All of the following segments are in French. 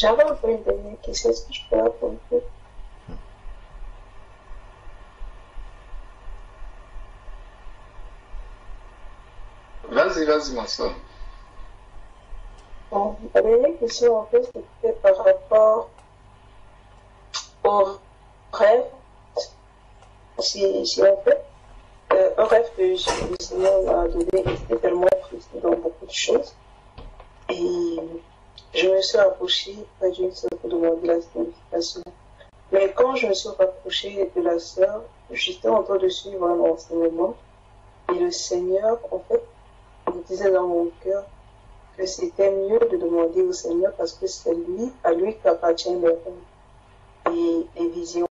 J'avais un peu une dernière question, est-ce que je peux répondre? Vas-y, ma soeur. Bon, la dernière question, en fait, c'était par rapport au rêve. Si en fait, un rêve que le Seigneur m'a donné était tellement précis dans beaucoup de choses. Et je me suis approchée près d'une sœur pour demander la signification. Mais quand je me suis rapprochée de la sœur, j'étais en train de suivre un enseignement. Et le Seigneur, en fait, me disait dans mon cœur que c'était mieux de demander au Seigneur parce que c'est lui, à lui qu'appartient les rêves et les visions.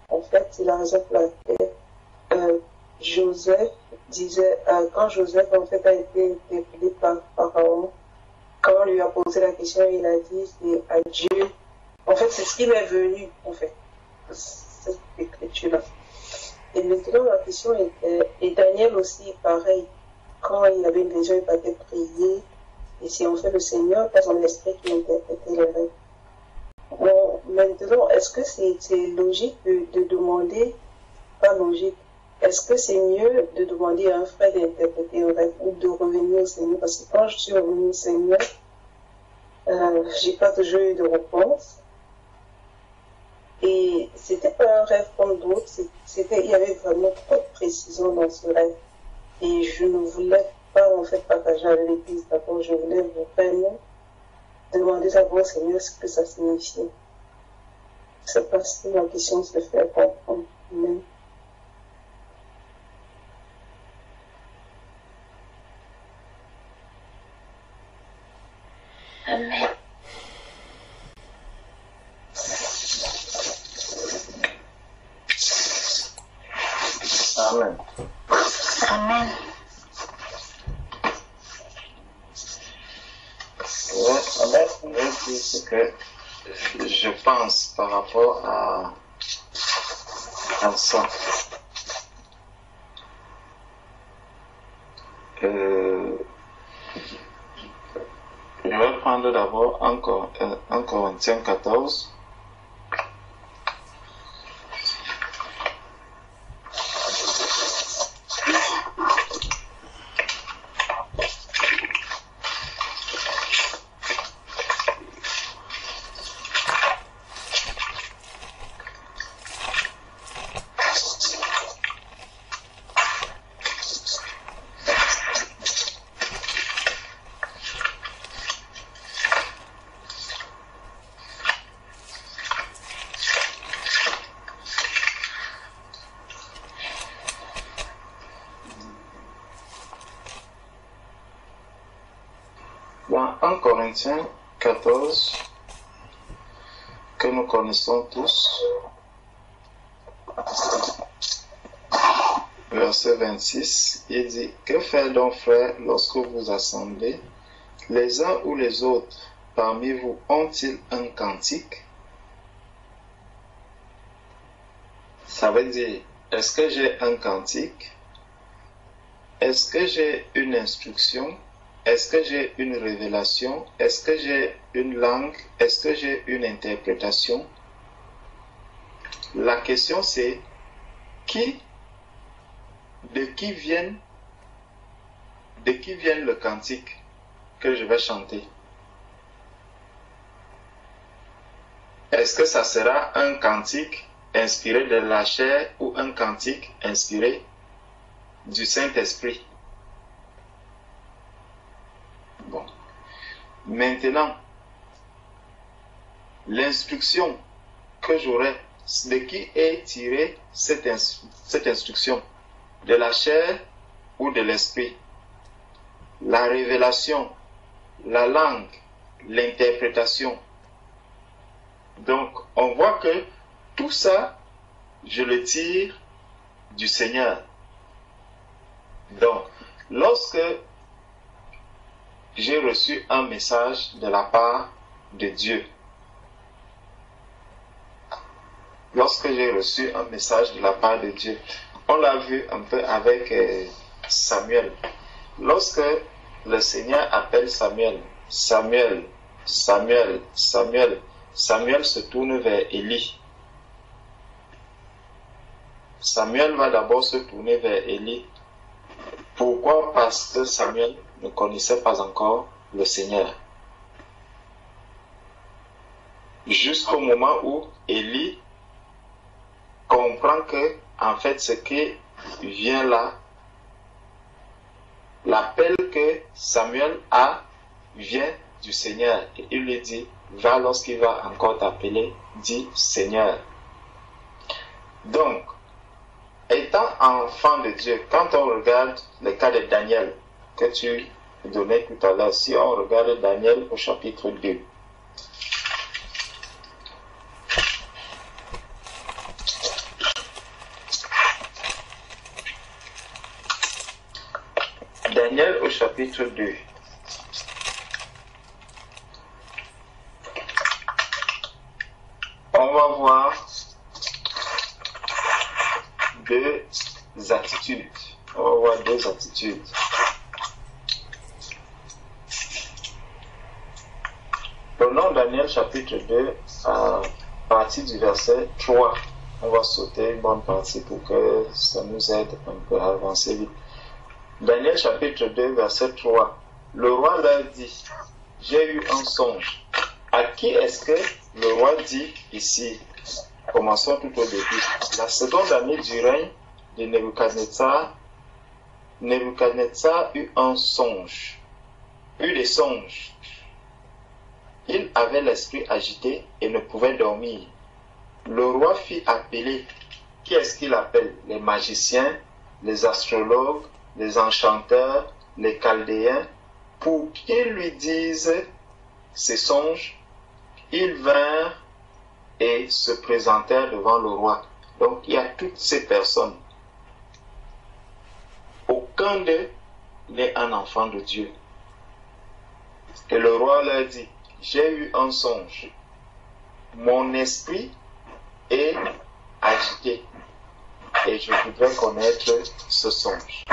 En fait, c'est la raison pour laquelle Joseph disait, quand Joseph en fait a été interpellé par Pharaon, quand on lui a posé la question, il a dit c'est à Dieu. En fait, c'est ce qui m'est venu, en fait, cette écriture-là. Et maintenant, la question était, et Daniel aussi, pareil, quand il avait une vision, il partait prier, et c'est en fait le Seigneur, par son esprit, qui interprétait les rêves. Bon, maintenant, est-ce que c'est logique de demander, pas logique, est-ce que c'est mieux de demander à un frère d'interpréter un rêve ou de revenir au Seigneur? Parce que quand je suis revenue au Seigneur, j'ai pas toujours eu de réponse. Et c'était pas un rêve comme d'autres, il y avait vraiment trop de précision dans ce rêve. Et je ne voulais pas en fait partager avec l'église. D'abord, je voulais vraiment demander d'abord au Seigneur ce que ça signifiait. Je sais pas si ma question se fait comprendre. Mais... Amen. Amen. Amen. Ce que je pense par rapport à ça. Je vais prendre d'abord encore 1 Corinthiens 14. Dans 1 Corinthiens 14, que nous connaissons tous, verset 26, il dit: que faire donc, frères, lorsque vous assemblez, les uns ou les autres parmi vous ont-ils un cantique? Ça veut dire, est-ce que j'ai un cantique? Est-ce que j'ai une instruction? Est-ce que j'ai une révélation? Est-ce que j'ai une langue? Est-ce que j'ai une interprétation? La question c'est, de qui vient le cantique que je vais chanter? Est-ce que ça sera un cantique inspiré de la chair ou un cantique inspiré du Saint-Esprit? Bon. Maintenant, l'instruction que j'aurai, de qui est tirée cette instruction? De la chair ou de l'esprit? La révélation, la langue, l'interprétation. Donc, on voit que tout ça, je le tire du Seigneur. Donc, lorsque j'ai reçu un message de la part de Dieu, on l'a vu un peu avec Samuel. Lorsque le Seigneur appelle Samuel, Samuel, Samuel se tourne vers Élie. Samuel va d'abord se tourner vers Élie. Pourquoi? Parce que Samuel ne connaissait pas encore le Seigneur. Jusqu'au moment où Élie comprend que, en fait, ce qui vient là, l'appel que Samuel a vient du Seigneur. Et il lui dit, va lorsqu'il va encore t'appeler, dis Seigneur. Donc, étant enfant de Dieu, quand on regarde le cas de Daniel, que tu donnais tout à l'heure, si on regarde Daniel au chapitre 2, Daniel au chapitre 2. On va voir deux attitudes. On va voir deux attitudes. Prenons Daniel chapitre 2 à partir du verset 3. On va sauter une bonne partie pour que ça nous aide un peu à avancer vite. Daniel chapitre 2 verset 3. Le roi leur dit, j'ai eu un songe. À qui est-ce que le roi dit ici? Commençons tout au début. La seconde année du règne de Nebuchadnezzar, Nebuchadnezzar eut un songe, eut des songes. Il avait l'esprit agité et ne pouvait dormir. Le roi fit appeler, qui est-ce qu'il appelle? Les magiciens, les astrologues, les enchanteurs, les chaldéens, pour qu'ils lui disent ses songes. Ils vinrent et se présentèrent devant le roi. Donc il y a toutes ces personnes. Aucun d'eux n'est un enfant de Dieu. Et le roi leur dit, j'ai eu un songe. Mon esprit est agité et je voudrais connaître ce songe.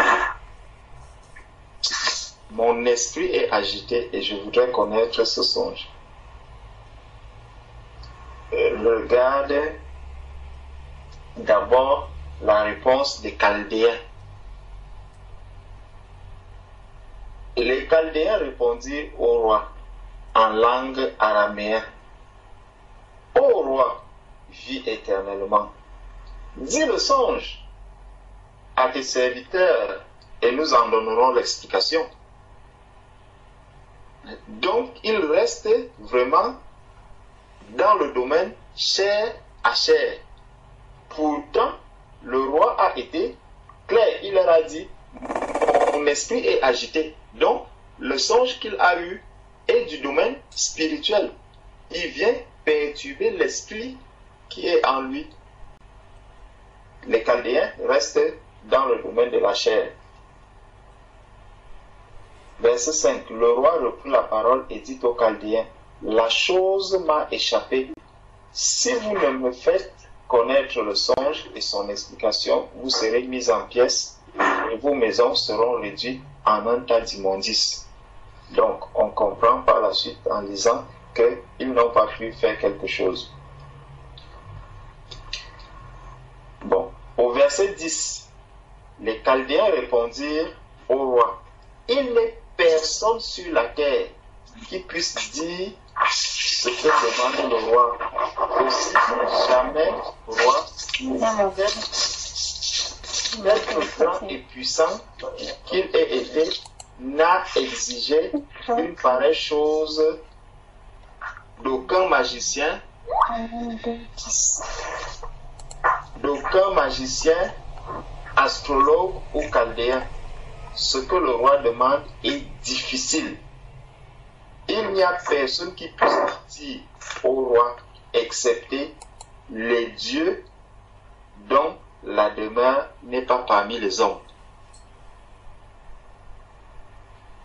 Mon esprit est agité et je voudrais connaître ce songe. Regarde d'abord la réponse des Chaldéens. Les Chaldéens répondirent au roi en langue araméenne. Ô roi, vis éternellement. Dis le songe à tes serviteurs et nous en donnerons l'explication. Donc, il reste vraiment dans le domaine chair à chair. Pourtant, le roi a été clair. Il leur a dit, mon esprit est agité. Donc, le songe qu'il a eu est du domaine spirituel. Il vient perturber l'esprit qui est en lui. Les Chaldéens restent dans le domaine de la chair. Verset 5. Le roi reprit la parole et dit aux Chaldéens, la chose m'a échappé. Si vous ne me faites connaître le songe et son explication, vous serez mis en pièces et vos maisons seront réduites en un tas d'immondices. Donc, on comprend par la suite en lisant qu'ils n'ont pas pu faire quelque chose. Bon, au verset 10, les Chaldéens répondirent au roi, il n'est personne sur la terre qui puisse dire ce que demande le roi. Aussi, jamais roi, quelque grand et puissant qu'il ait été, n'a exigé une pareille chose d'aucun magicien, astrologue ou chaldéen. Ce que le roi demande est difficile. Il n'y a personne qui puisse dire au roi, excepté les dieux dont la demeure n'est pas parmi les hommes.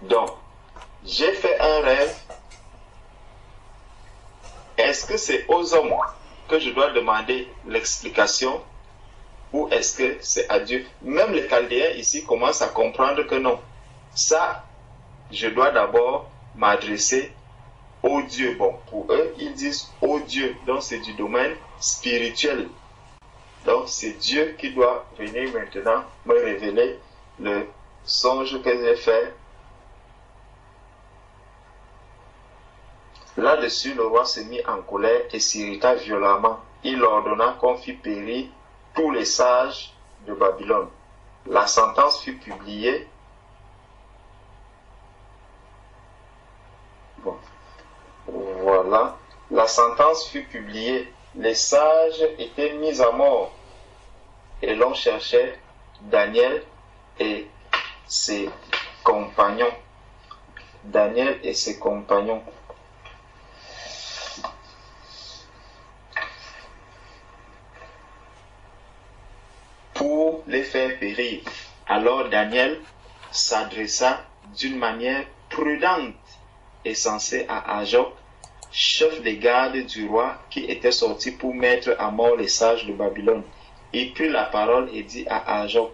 Donc, j'ai fait un rêve. Est-ce que c'est aux hommes que je dois demander l'explication ou est-ce que c'est à Dieu? Même les Chaldéens ici commencent à comprendre que non. Ça, je dois d'abord m'adresser ô Dieu. Bon, pour eux, ils disent ô Dieu. Donc, c'est du domaine spirituel. Donc, c'est Dieu qui doit venir maintenant me révéler le songe que j'ai fait. Là-dessus, le roi se mit en colère et s'irrita violemment. Il ordonna qu'on fît périr tous les sages de Babylone. La sentence fut publiée. Bon, voilà. La sentence fut publiée. Les sages étaient mis à mort. Et l'on cherchait Daniel et ses compagnons. Daniel et ses compagnons. Pour les faire périr. Alors Daniel s'adressa d'une manière prudente et sensée à Ajoc, chef des gardes du roi, qui était sorti pour mettre à mort les sages de Babylone. Il prit la parole et dit à Ajoc,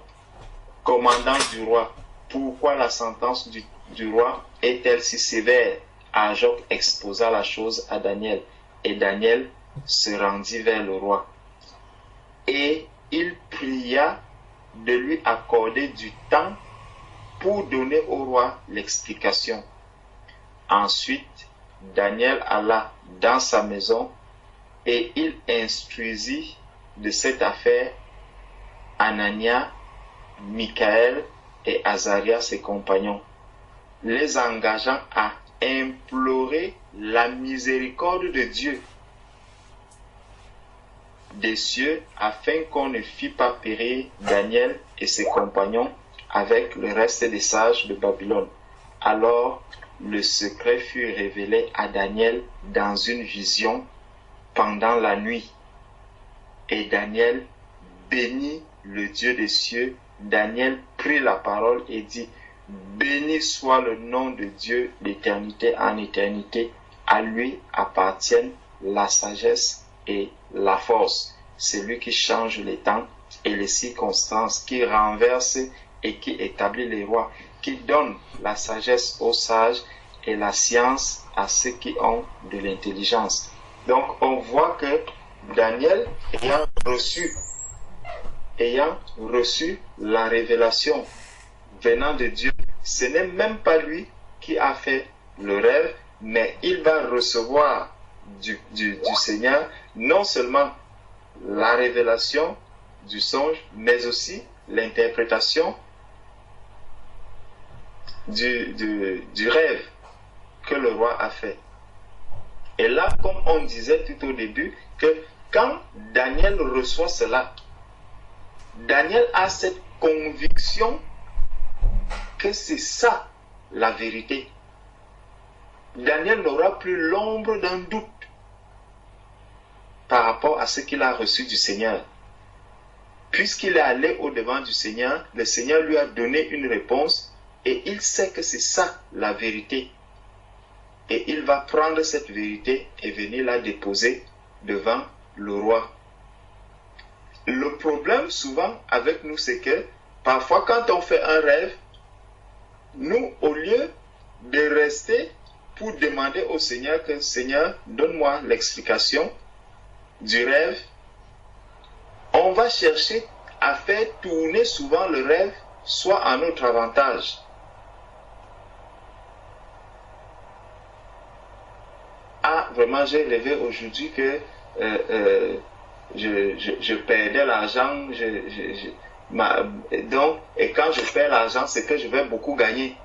commandant du roi, pourquoi la sentence du roi est-elle si sévère? Ajoc exposa la chose à Daniel, et Daniel se rendit vers le roi. Et il pria de lui accorder du temps pour donner au roi l'explication. Ensuite, Daniel alla dans sa maison et il instruisit de cette affaire Anania, Michaël et Azaria, ses compagnons, les engageant à implorer la miséricorde de Dieu des cieux afin qu'on ne fît pas périr Daniel et ses compagnons avec le reste des sages de Babylone. Alors le secret fut révélé à Daniel dans une vision pendant la nuit. Et Daniel bénit le Dieu des cieux. Daniel prit la parole et dit, béni soit le nom de Dieu d'éternité en éternité. À lui appartiennent la sagesse et la force. C'est lui qui change les temps et les circonstances, qui renverse et qui établit les rois, qui donne la sagesse aux sages et la science à ceux qui ont de l'intelligence. Donc on voit que Daniel, ayant reçu la révélation venant de Dieu, ce n'est même pas lui qui a fait le rêve, mais il va recevoir du Seigneur non seulement la révélation du songe, mais aussi l'interprétation du rêve que le roi a fait. Et là, comme on disait tout au début, que quand Daniel reçoit cela, Daniel a cette conviction que c'est ça la vérité. Daniel n'aura plus l'ombre d'un doute par rapport à ce qu'il a reçu du Seigneur. Puisqu'il est allé au-devant du Seigneur, le Seigneur lui a donné une réponse et il sait que c'est ça la vérité. Et il va prendre cette vérité et venir la déposer devant le roi. Le problème souvent avec nous, c'est que parfois quand on fait un rêve, nous, au lieu de rester pour demander au Seigneur que Seigneur, donne-moi l'explication du rêve, on va chercher à faire tourner souvent le rêve soit à notre avantage. Ah, vraiment, j'ai rêvé aujourd'hui que je perdais l'argent, donc, et quand je perds l'argent, c'est que je vais beaucoup gagner.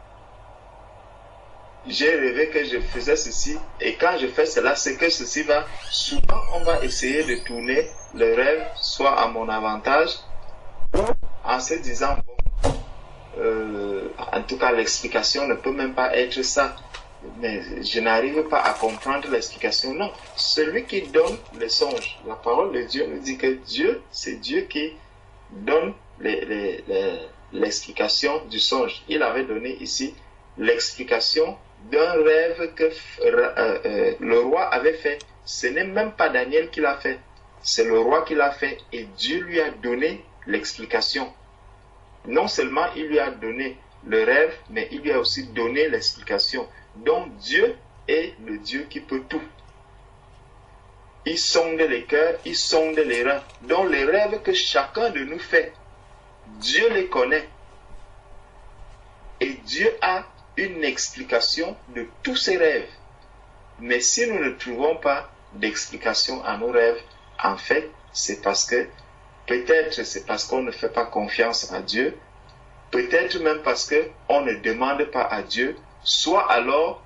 J'ai rêvé que je faisais ceci, et quand je fais cela, c'est que ceci va, souvent on va essayer de tourner le rêve, soit à mon avantage, ou en se disant, bon, en tout cas l'explication ne peut même pas être ça. Mais je n'arrive pas à comprendre l'explication. Non, celui qui donne les songes, la parole de Dieu nous dit que Dieu, c'est Dieu qui donne l'explication du songe. Il avait donné ici l'explication d'un rêve que le roi avait fait. Ce n'est même pas Daniel qui l'a fait, c'est le roi qui l'a fait et Dieu lui a donné l'explication. Non seulement il lui a donné le rêve, mais il lui a aussi donné l'explication. Donc Dieu est le Dieu qui peut tout. Il sonde les cœurs, il sonde les reins. Donc les rêves que chacun de nous fait, Dieu les connaît. Et Dieu a une explication de tous ces rêves. Mais si nous ne trouvons pas d'explication à nos rêves, en fait, c'est parce que, peut-être c'est parce qu'on ne fait pas confiance à Dieu, peut-être même parce qu'on ne demande pas à Dieu, soit alors,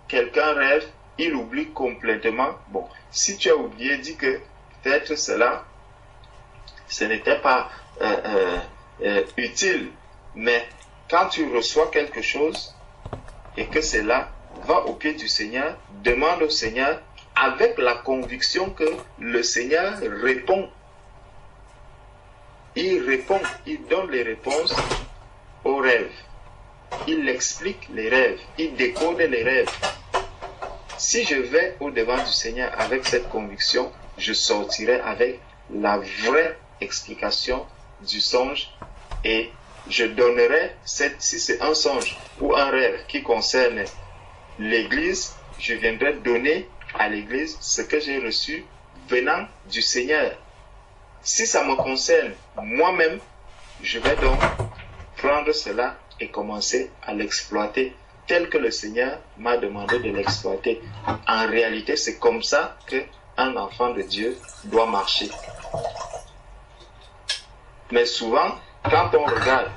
quelqu'un rêve, il oublie complètement. Bon, si tu as oublié, dis que peut-être cela, ce n'était pas utile, mais quand tu reçois quelque chose et que cela va au pied du Seigneur, demande au Seigneur avec la conviction que le Seigneur répond. Il répond, il donne les réponses aux rêves. Il explique les rêves, il décode les rêves. Si je vais au-devant du Seigneur avec cette conviction, je sortirai avec la vraie explication du songe et je donnerai, si c'est un songe ou un rêve qui concerne l'Église, je viendrai donner à l'Église ce que j'ai reçu venant du Seigneur. Si ça me concerne moi-même, je vais donc prendre cela et commencer à l'exploiter tel que le Seigneur m'a demandé de l'exploiter. En réalité, c'est comme ça qu'un enfant de Dieu doit marcher. Mais souvent, quand on regarde,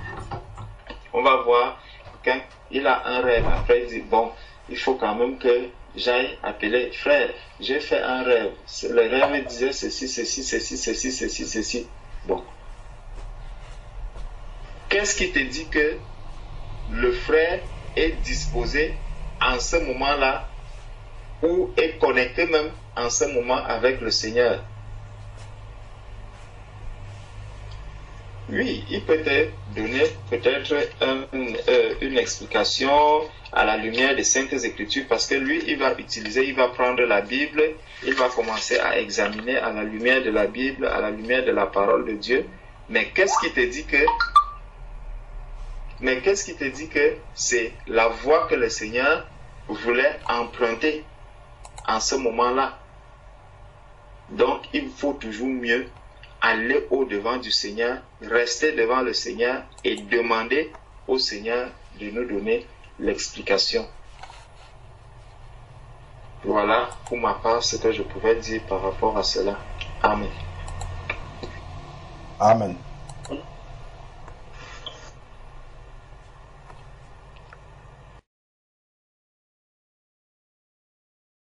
on va voir qu'il a un rêve. Après, il dit, bon, il faut quand même que j'aille appeler frère. J'ai fait un rêve. Le rêve disait ceci, ceci, ceci, ceci, ceci, ceci. Bon. Qu'est-ce qui te dit que le frère est disposé en ce moment-là ou est connecté même en ce moment avec le Seigneur? Oui, il peut te donner peut-être une explication à la lumière des Saintes Écritures parce que lui, il va prendre la Bible, il va commencer à examiner à la lumière de la Bible, à la lumière de la parole de Dieu. Mais qu'est-ce qui te dit que c'est la voie que le Seigneur voulait emprunter en ce moment-là? Donc, il faut toujours mieux aller au-devant du Seigneur, rester devant le Seigneur et demander au Seigneur de nous donner l'explication. Voilà pour ma part ce que je pouvais dire par rapport à cela. Amen. Amen.